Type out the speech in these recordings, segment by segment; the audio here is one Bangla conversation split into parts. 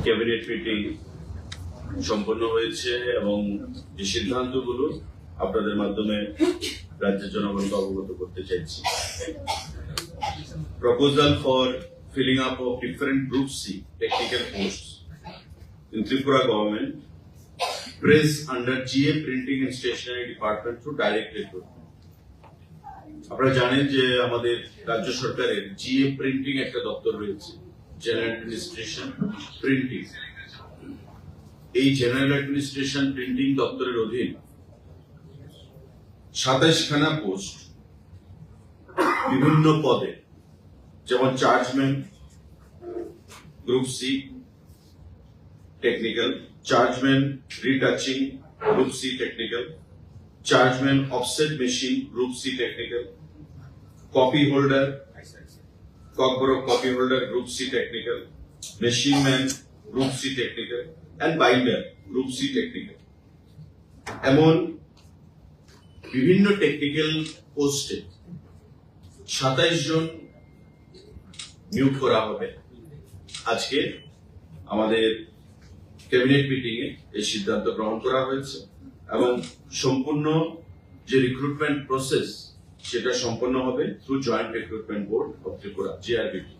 ক্যাবিনেট মিটিং সম্পন্ন হয়েছে এবং যে সিদ্ধান্তগুলো আপনাদের মাধ্যমে রাজ্যের জনগণকে অবগত করতে চাইছি। Proposal for filling up of different Group C technical posts in Tripura government placed under GA Printing and Stationery Department through direct recruitment. আপনারা জানেন যে আমাদের রাজ্য সরকারের জিএ প্রিন্টিং একটা দপ্তর রয়েছে, জেনারেল অ্যাডমিনিস্ট্রেশন প্রিন্টিং। এই জেনারেল অ্যাডমিনিস্ট্রেশন প্রিন্টিং দপ্তরের অধীন 27খানা পোস্ট বিভিন্ন পদে, যেমন chargeman group C technical, chargeman retouching group C technical, chargeman offset machine group C technical, copy holder Kokborok copy holder group C technical, machine man group C technical and binder group C technical. এমন বিভিন্ন টেকনিক্যাল পোস্টে 27 জন নিয়োগ করা হবে। আজকে আমাদের ক্যাবিনেট মিটিং এ এই সিদ্ধান্ত গ্রহণ করা হয়েছে এবং সম্পূর্ণ যে রিক্রুটমেন্ট প্রসেস সেটা সম্পন্ন হবে through joint recruitment board of Tripura JRBT.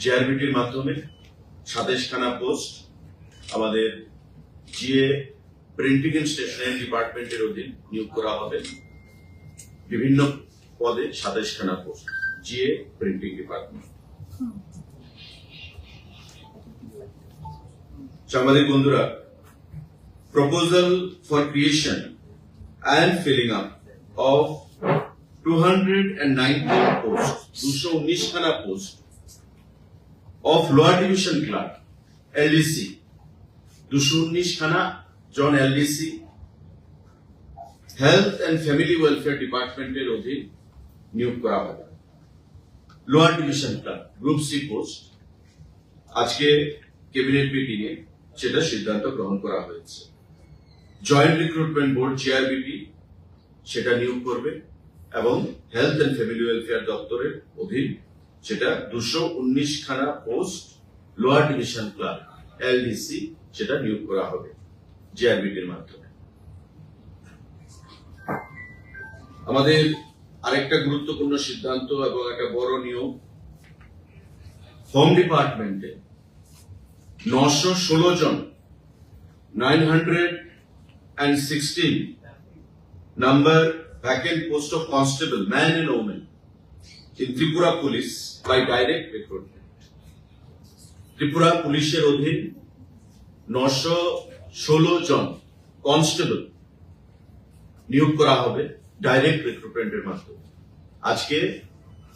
জিআরবিটির মাধ্যমে 27খানা পোস্ট আমাদের জিএ প্রিন্টিং এন্ড স্টেশনারি ডিপার্টমেন্টের অধীন নিয়োগ করা হবে। বিভিন্ন পদে 27খানা পোস্ট জিএ প্রিন্টিং ডিপার্টমেন্ট। সাংবাদিক বন্ধুরা, proposal for creation and filling up of 219 posts, 219খানা post of lower division clerk LDC, 219খানা জন LDC health and family welfare ডিপার্টমেন্টের অধীন নিয়োগ করা হবে। Lower division clerk group C post আজকে ক্যাবিনেট মিটিং এ সেটা সিদ্ধান্ত গ্রহণ করা হয়েছে। জয়েন্ট রিক্রুটমেন্ট বোর্ড জিআরবিটি সেটা নিয়োগ করবে এবং হেলথ এন্ড ফ্যামিলি ওয়েলফেয়ার দপ্তরের অধীন সেটা 219খানা post lower division clerk LDC সেটা নিয়োগ করা হবে জিআরবিটির মাধ্যমে। আমাদের আরেকটা গুরুত্বপূর্ণ সিদ্ধান্ত এবং একটা বড় নিয়োগ, হোম ডিপার্টমেন্টে 916 জন 916 number vacant post of constable man and woman in Tripura Police by direct recruitment. Tripura পুলিশের অধীন 916 জন কনস্টেবল নিয়োগ করা হবে ডাইরেক্ট রিক্রুটমেন্টের মাধ্যমে। আজকে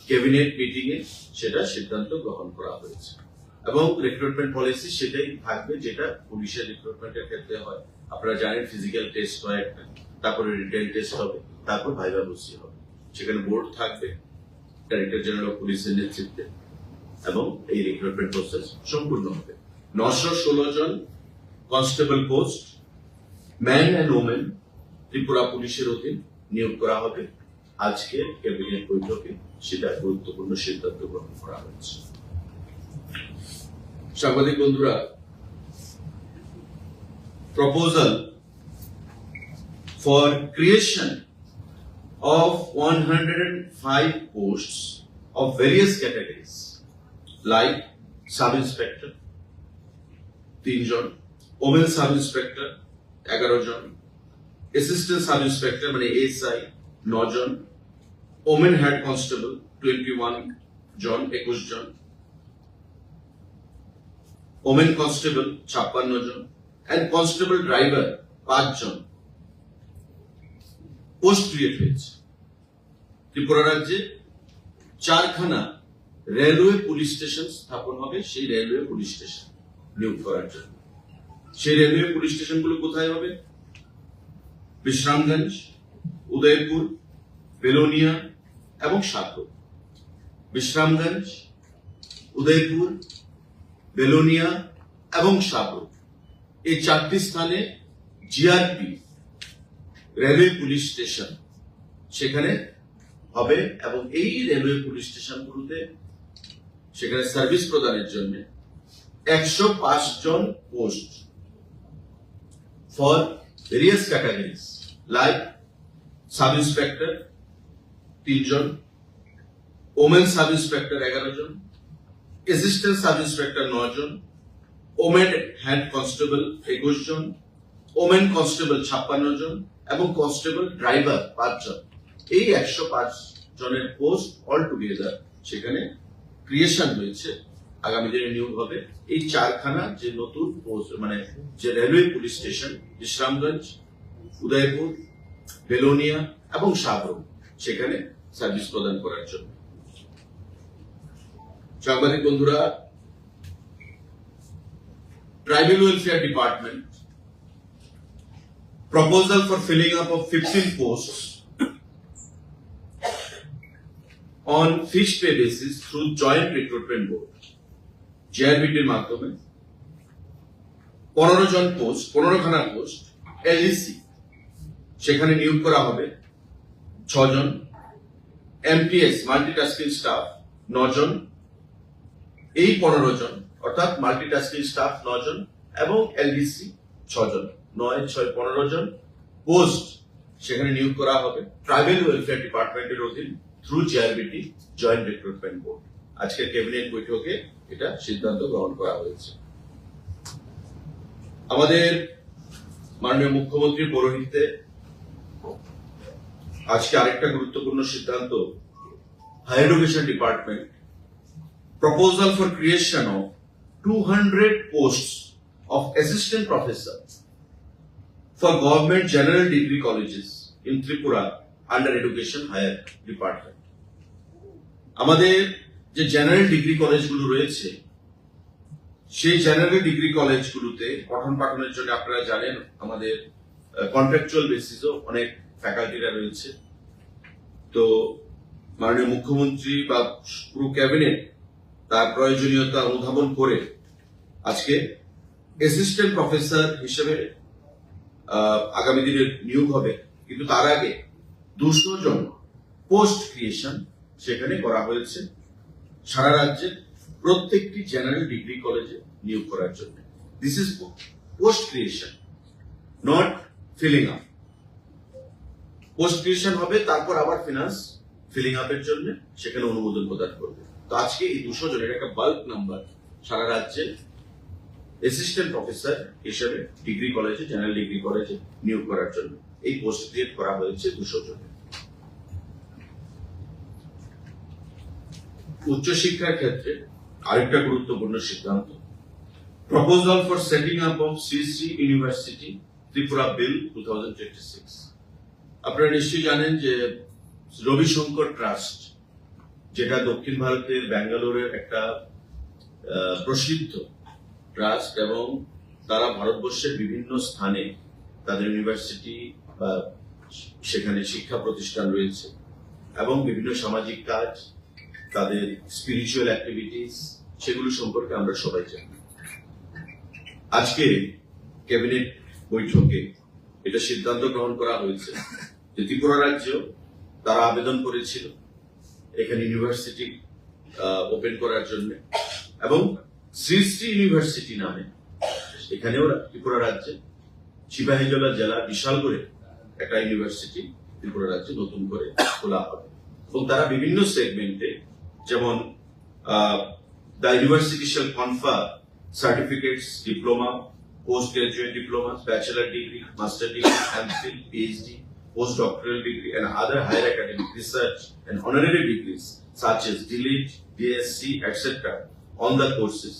ক্যাবিনেট মিটিং এ সেটা সিদ্ধান্ত গ্রহণ করা হয়েছে এবং রিক্রুটমেন্ট পলিসি সেটাই থাকবে যেটা পুলিশের রিক্রুটমেন্টের ক্ষেত্রে হয়। আপনারা জানেন ফিজিক্যাল টেস্ট হয় একটা, তারপরে রিটেন টেস্ট হবে, তারপর ভাইভা বসি হবে। সেখানে বোর্ড থাকবে ডাইরেক্টর জেনারেল অফ পুলিশের নেতৃত্বে এবং এই রিক্রুটমেন্ট প্রসেস সম্পূর্ণ হবে। 916 জন constable post man and women Tripura পুলিশের অধীন নিয়োগ করা হবে। আজকে ক্যাবিনেট বৈঠকে সেটা গুরুত্বপূর্ণ সিদ্ধান্ত গ্রহণ করা হয়েছে। সাংবাদিক বন্ধুরা, proposal for creation of 105 posts of various categories like sub inspector 3 জন, women sub inspector 11 জন, assistant sub inspector মানে ASI 9 জন, women head constable 21 জন 21 জন, women constable 56 জন and constable driver 5 জন পোস্ট ক্রিয়েট হয়েছে। ত্রিপুরা রাজ্যে 4খানা রেলওয়ে পুলিশ স্টেশন স্থাপন হবে সেই রেলওয়ে পুলিশ স্টেশন নিয়োগ করার জন্য। সেই রেলওয়ে পুলিশ স্টেশনগুলো কোথায় হবে? বিশ্রামগঞ্জ, উদয়পুর, বেলোনিয়া এবং সাতপুর। বিশ্রামগঞ্জ, উদয়পুর, বেলোনিয়া এবং সাতপুর এই 4টি স্থানে জিআরপি রেলওয়ে পুলিশ স্টেশন সেখানে হবে এবং এই রেলওয়ে পুলিশ স্টেশনগুলোতে সেখানে সার্ভিস প্রদানের জন্য 105 জন post for various categories like sub inspector 3 জন, ওমেন সাব ইন্সপেক্টর 11 জন, অ্যাসিস্ট্যান্ট সাব ইন্সপেক্টর 9 জন, ওমেন হেড কনস্টেবল 21 জন, ওমেন কনস্টেবল 56 জন এবং কনস্টেবল ড্রাইভার 5 জন। এই 105 জনের পোস্ট অল টুগেদার সেখানে ক্রিয়েশন হয়েছে, আগামী দিনে নিয়োগ হবে। এই 4খানা যে নতুন পোস্ট মানে যে railway police station Bishramganj, Udaipur, Belonia এবং সাবরুম সেখানে সার্ভিস প্রদান করার জন্য। সাংবাদিক বন্ধুরা, tribal welfare department proposal for filling up of 15 posts on fixed pay basis through joint recruitment board JRBT এর মাধ্যমে 15 জন পোস্ট 15খানা পোস্ট LEC সেখানে নিয়োগ করা হবে 6 জন, MTS মাল্টিটাস্কিং স্টাফ 9 জন, এই 15 জন অর্থাৎ মাল্টিটাস্কিং স্টাফ 9 জন এবং LDC 6 জন, 9, 6, 15 জন পোস্ট সেখানে নিয়োগ করা হবে ট্রাইবাল ওয়েলফেয়ার ডিপার্টমেন্টের অধীন through JRBT joint recruitment board. আজকের ক্যাবিনেট বৈঠকে এটা সিদ্ধান্ত গ্রহণ করা হয়েছে। আমাদের মাননীয় মুখ্যমন্ত্রীর পৌরোহিত্যে আজকে আরেকটা গুরুত্বপূর্ণ সিদ্ধান্ত, higher education department proposal for creation of 200 posts of assistant professor for government general degree colleges in Tripura under education higher department. আমাদের যে জেনারেল ডিগ্রি কলেজগুলো রয়েছে সেই জেনারেল ডিগ্রি কলেজগুলোতে পঠন পাঠনের জন্য আপনারা জানেন আমাদের কন্ট্রাকচুয়াল বেসিসও অনেক ফ্যাকাল্টিরা রয়েছে। তো মাননীয় মুখ্যমন্ত্রী বা পুরো ক্যাবিনেট তার প্রয়োজনীয়তা অনুধাবন করে আজকে অ্যাসিস্ট্যান্ট প্রফেসর হিসেবে আগামী দিনে নিয়োগ হবে, কিন্তু তার আগে 200 জন পোস্ট ক্রিয়েশন সেখানে করা হয়েছে সারা রাজ্যে প্রত্যেকটি জেনারেল ডিগ্রি কলেজে নিয়োগ করার জন্য। This is post creation, not filling up. Post creation হবে, তারপর আবার ফিনান্স ফিলিং আপের জন্য সেখানে অনুমোদন প্রদান করবে। তো আজকে এই 200 জনের একটা বাল্ক নাম্বার সারা রাজ্যে অ্যাসিস্ট্যান্ট প্রফেসর হিসেবে ডিগ্রি কলেজে জেনারেল ডিগ্রি কলেজে নিয়োগ করার জন্য এই পোস্ট ক্রিয়েট করা হয়েছে 200 জনের। উচ্চশিক্ষার ক্ষেত্রে আরেকটা গুরুত্বপূর্ণ সিদ্ধান্ত, proposal for setting up of Shri Shri university Tripura bill 2026। আপনারা নিশ্চয়ই জানেন যে রবিশঙ্কর ট্রাস্ট, যেটা দক্ষিণ ভারতের ব্যাঙ্গালোরের একটা প্রসিদ্ধ ট্রাস্ট এবং তারা ভারতবর্ষের বিভিন্ন স্থানে তাদের ইউনিভার্সিটি বা সেখানে শিক্ষা প্রতিষ্ঠান রয়েছে এবং বিভিন্ন সামাজিক কাজ, তাদের স্পিরিচুয়াল অ্যাক্টিভিটিস, সেগুলো সম্পর্কে আমরা সবাই জানি। আজকে ক্যাবিনেট বৈঠকে এটা সিদ্ধান্ত গ্রহণ করা হয়েছে যে ত্রিপুরা রাজ্য তারা আবেদন করেছিল এখানে ইউনিভার্সিটি ওপেন করার জন্য এবং শ্রী শ্রী ইউনিভার্সিটি নামে এখানেও ত্রিপুরা রাজ্যে সিপাহীজলা জেলা বিশাল করে একটা ইউনিভার্সিটি ত্রিপুরা রাজ্যে নতুন করে খোলা হবে এবং তারা বিভিন্ন সেগমেন্টে, যেমন the university shall কনফার certificates, diploma, post graduate diploma, bachelor degree, master degree, MPhil, PhD, postdoctoral degree and other higher academic research and honorary degrees such as DLIT, DSc, etc. on the courses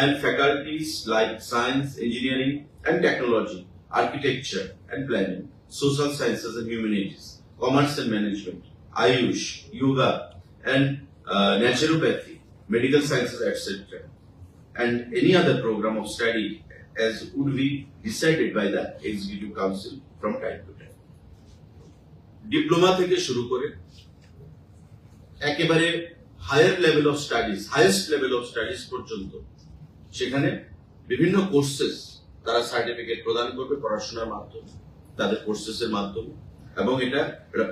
and faculties like science, engineering and technology, architecture and planning, social sciences and humanities, commerce and management, Ayush, yoga and naturopathy, medical sciences, etc. and any other program of study as would be decided by the Executive Council from time to time. Diploma থেকে শুরু করে একেবারে higher level of studies, highest level of studies পর্যন্ত সেখানে বিভিন্ন কোর্সেস তারা সার্টিফিকেট প্রদান করবে পড়াশোনার মাধ্যমে, তাদের কোর্সেসের মাধ্যমে। এবং এটা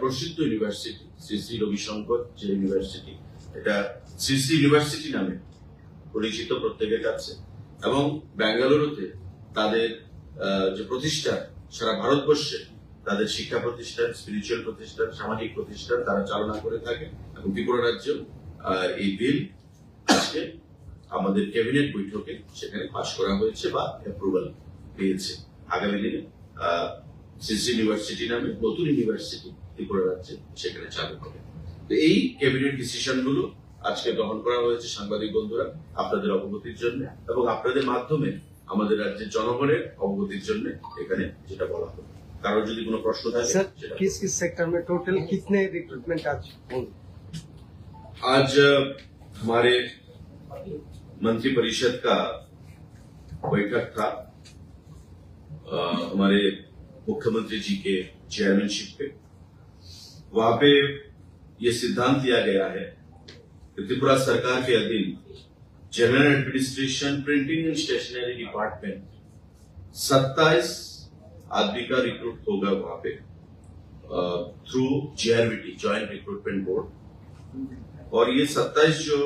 প্রসিদ্ধ ইউনিভার্সিটি শ্রী শ্রী রবিশঙ্কর যে ইউনিভার্সিটি, এটা শ্রী শ্রী ইউনিভার্সিটি নামে পরিচিত প্রত্যেকের কাছে। এবং বেঙ্গালুরুতে তাদের যে প্রতিষ্ঠান সারা ভারতবর্ষে তাদের শিক্ষা প্রতিষ্ঠান, স্পিরিচুয়াল প্রতিষ্ঠান, সামাজিক প্রতিষ্ঠান তারা চালনা করে থাকে এবং ত্রিপুরা রাজ্য এই বিল আজকে আমাদের ক্যাবিনেট বৈঠকে সেখানে পাশ করা হয়েছে বা অ্যাপ্রুভাল পেয়েছে। আগামী দিনে সিসি ইউনিভার্সিটি নামে নতুন ইউনিভার্সিটি ত্রিপুরা রাজ্যে সেখানে চালু হবে। তো এই ক্যাবিনেট ডিসিশন গুলো আজকে গ্রহণ করা হয়েছে সাংবাদিক বন্ধুরা আপনাদের অবগতির জন্য এবং আপনাদের মাধ্যমে আমাদের রাজ্যের জনগণের অবগতির জন্য এখানে যেটা বলা হবে। কারোর যদি কোনো প্রশ্ন থাকে সেটা किस सेक्टर में टोटल कितने रिक्रूटमेंट आज होंगे? आज हमारे मंत्रिपरिषद का बैठक था हमारे मुख्यमंत्री जी के चेयरमैनशिप पे। वहां पे ये सिद्धांत लिया गया है कि त्रिपुरा सरकार के अधीन general administration, printing and stationery department 27 आदमी का रिक्रूट होगा वहां पे through JRVT, joint recruitment board. और ये 27 जो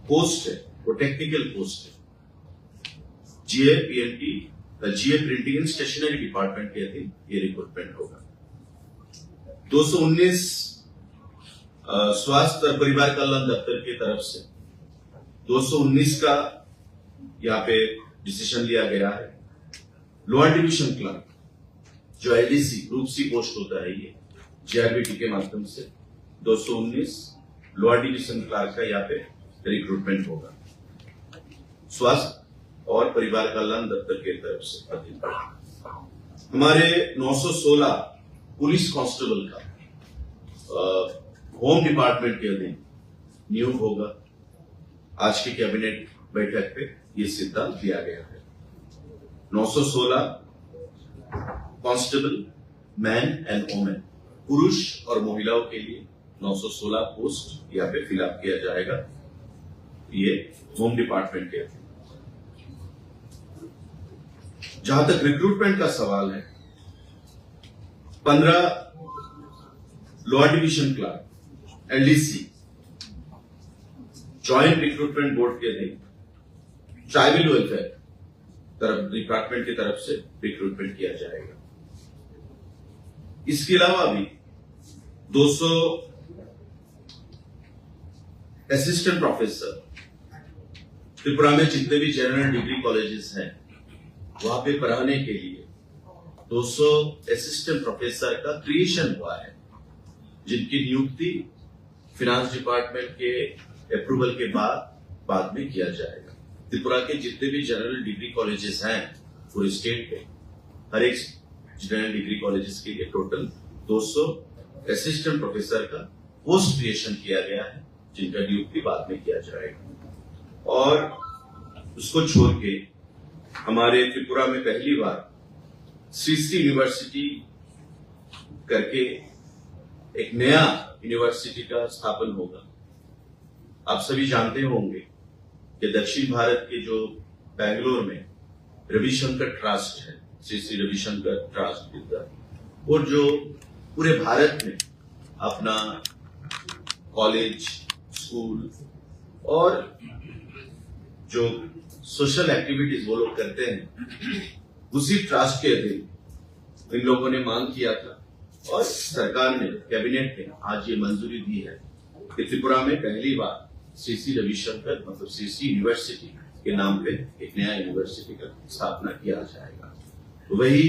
पोस्ट है वो टेक्निकल पोस्ट है। GA printing and stationery department के अधीन ये रिक्रूटमेंट होगा। 219 स्वास्थ्य और परिवार कल्याण दफ्तर की तरफ से 219 का यहाँ पे डिसीजन लिया गया है। लोअर डिवीजन क्लर्क जो LDC ग्रुप C पोस्ट होता है ये JRVT के माध्यम से 219 लोअर डिवीजन क्लर्क का यहाँ पे रिक्रूटमेंट होगा स्वास्थ्य और परिवार कल्याण दफ्तर की तरफ से। हमारे 916 पुलिस कांस्टेबल का होम डिपार्टमेंट के अधीन नियुक्त होगा। आज की कैबिनेट बैठक पे ये सिद्धांत लिया गया है। 916 कांस्टेबल मैन एंड वुमेन, पुरुष और महिलाओं के लिए 916 पोस्ट यहाँ पे फिलअप किया जाएगा। ये होम डिपार्टमेंट के अधीन। जहां तक रिक्रूटमेंट का सवाल है 15 lower division clerk LDC joint recruitment board के अधीन ट्राइबल वेलफेयर डिपार्टमेंट की तरफ से रिक्रूटमेंट किया जाएगा। इसके अलावा भी 200 असिस्टेंट प्रोफेसर त्रिपुरा में जितने भी जनरल डिग्री कॉलेजेस हैं वहां पे पढ़ाने के लिए 200 असिस्टेंट प्रोफेसर का क्रिएशन हुआ है, जिनकी नियुक्ति फिनांस डिपार्टमेंट के अप्रूवल के बाद में किया जाएगा। त्रिपुरा के जितने भी जनरल डिग्री कॉलेजेस हैं पूरे स्टेट पे हर एक जनरल डिग्री कॉलेजेस के लिए टोटल 200 असिस्टेंट प्रोफेसर का पोस्ट क्रिएशन किया गया है, जिनका नियुक्ति बाद में किया जाएगा। और उसको छोड़ के हमारे त्रिपुरा में पहली बार श्री यूनिवर्सिटी करके एक नया यूनिवर्सिटी का स्थापन होगा। आप सभी जानते होंगे कि दक्षिण भारत के जो बेंगलोर में रविशंकर ट्रस्ट है, श्री रविशंकर ट्रस्ट, वो जो पूरे भारत में अपना कॉलेज, स्कूल और जो सोशल एक्टिविटीज वो लोग करते हैं उसी ट्रस्ट के अधीन इन लोगों ने मांग किया था और सरकार ने, कैबिनेट ने आज ये मंजूरी दी है कि त्रिपुरा में पहली बार श्री रविशंकर मतलब श्री यूनिवर्सिटी के नाम पे एक नया यूनिवर्सिटी का स्थापना किया जाएगा। तो वही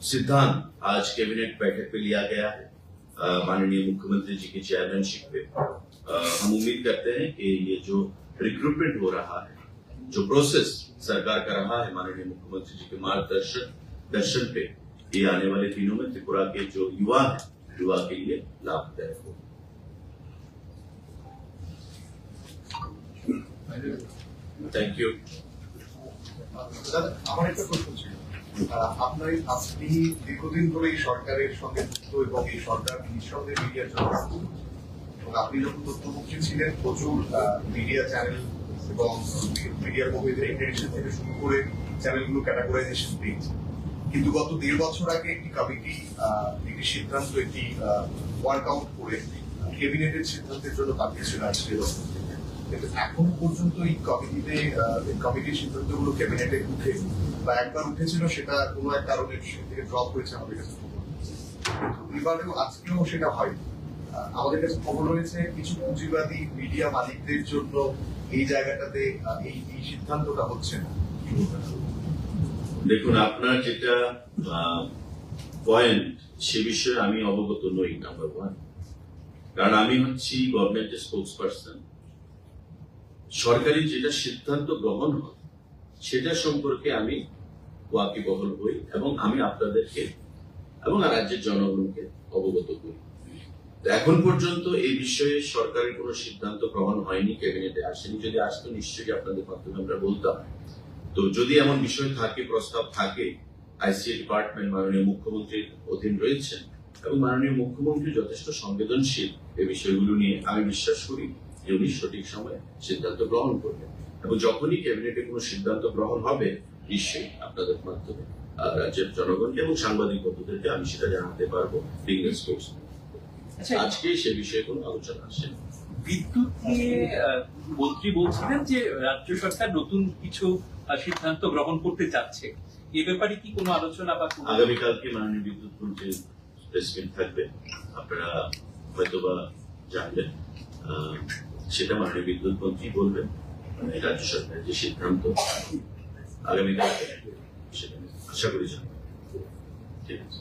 सिद्धांत आज कैबिनेट बैठक पे लिया गया है माननीय मुख्यमंत्री जी की चेयरमैनशिप पे। हम उम्मीद करते हैं कि ये जो रिक्रूटमेंट हो रहा है, जो प्रोसेस सरकार कर रहा है माननीय मुख्यमंत्री जी के मार्गदर्शन पे, ये आने वाले दिनों में त्रिपुरा के जो युवा है, युवा के लिए लाभदायक हो। Thank you. আমার একটা প্রশ্ন ছিল, আপনি দীর্ঘদিন ধরে এই সরকারের সঙ্গে যুক্ত এবং এই সরকার নিঃসন্দেহে মিডিয়ার জন্য এবং আপনি যখন তথ্যমন্ত্রী ছিলেন প্রচুর মিডিয়া চ্যানেল এবং মিডিয়ার কর্মীদের ইন্টারেকশন থেকে শুরু করে চ্যানেলগুলো ক্যাটাগরাইজেশন পেয়েছে। কিন্তু গত 1.5 বছর আগে একটি কমিটি একটি সিদ্ধান্ত, একটি ওয়ার্কআউট করে ক্যাবিনেটের সিদ্ধান্তের জন্য পাঠিয়েছিল আজকে কিন্তু এখনো পর্যন্ত এই কমিটির সিদ্ধান্তগুলো ক্যাবিনেটে উঠে বা একবার উঠেছিল সেটা কোনো এক কারণে থেকে ড্রপ হয়েছে আমাদের কাছে খবর। এবারেও আজকেও সেটা হয়নি। আমাদের কাছে খবর রয়েছে কিছু পুঁজিবাদী মিডিয়া মালিকদের জন্য এই জায়গাটাতে এই সিদ্ধান্তটা হচ্ছে না। দেখুন, আপনার যেটা পয়েন্ট সে বিষয়ে আমি অবগত নই, নাম্বার ওয়ান। কারণ আমি হচ্ছি গভর্নমেন্টের স্পোক্স পার্সন। সরকারি যেটা সিদ্ধান্ত গ্রহণ হয় সেটা সম্পর্কে আমি ওয়াকিবহল হই এবং আমি আপনাদেরকে এবং রাজ্যের জনগণকে অবগত করি। তো এখন পর্যন্ত এই বিষয়ে সরকারের কোনো সিদ্ধান্ত গ্রহণ হয়নি, ক্যাবিনেটে আসেনি। যদি আসতো নিশ্চয়ই আপনাদের মাধ্যমে আমরা বলতাম। তো যদি এমন বিষয় থাকে, প্রস্তাব থাকে, আইসিএ ডিপার্টমেন্ট মাননীয় মুখ্যমন্ত্রীর অধীন রয়েছেন এবং মাননীয় মুখ্যমন্ত্রী যথেষ্ট সংবেদনশীল এই বিষয়গুলো নিয়ে, আমি বিশ্বাস করি যে উনি সঠিক সময়ে সিদ্ধান্ত গ্রহণ করবেন। এবং যখনই ক্যাবিনেটে কোনো সিদ্ধান্ত গ্রহণ হবে নিশ্চয়ই আপনাদের মাধ্যমে রাজ্যের জনগণকে এবং সাংবাদিক বন্ধুদেরকে আমি সেটা জানাতে পারবো। আজকে সে বিষয়ে কোনো আলোচনা আসে। বিদ্যুৎ নিয়ে মন্ত্রী বলছিলেন যে রাজ্য সরকার নতুন কিছু সিদ্ধান্ত গ্রহণ করতে চাচ্ছে, এ ব্যাপারে কি কোনো আলোচনা বা আগামীকালকে মাননীয় বিদ্যুৎ মন্ত্রীর প্রেসমিট থাকবে, আপনারা হয়তোবা জানবেন। সেটা মাননীয় বিদ্যুৎ মন্ত্রী বলবেন, রাজ্য সরকারের যে সিদ্ধান্ত আগামীকালকে সেটা আশা করি জানবেন। ঠিক আছে।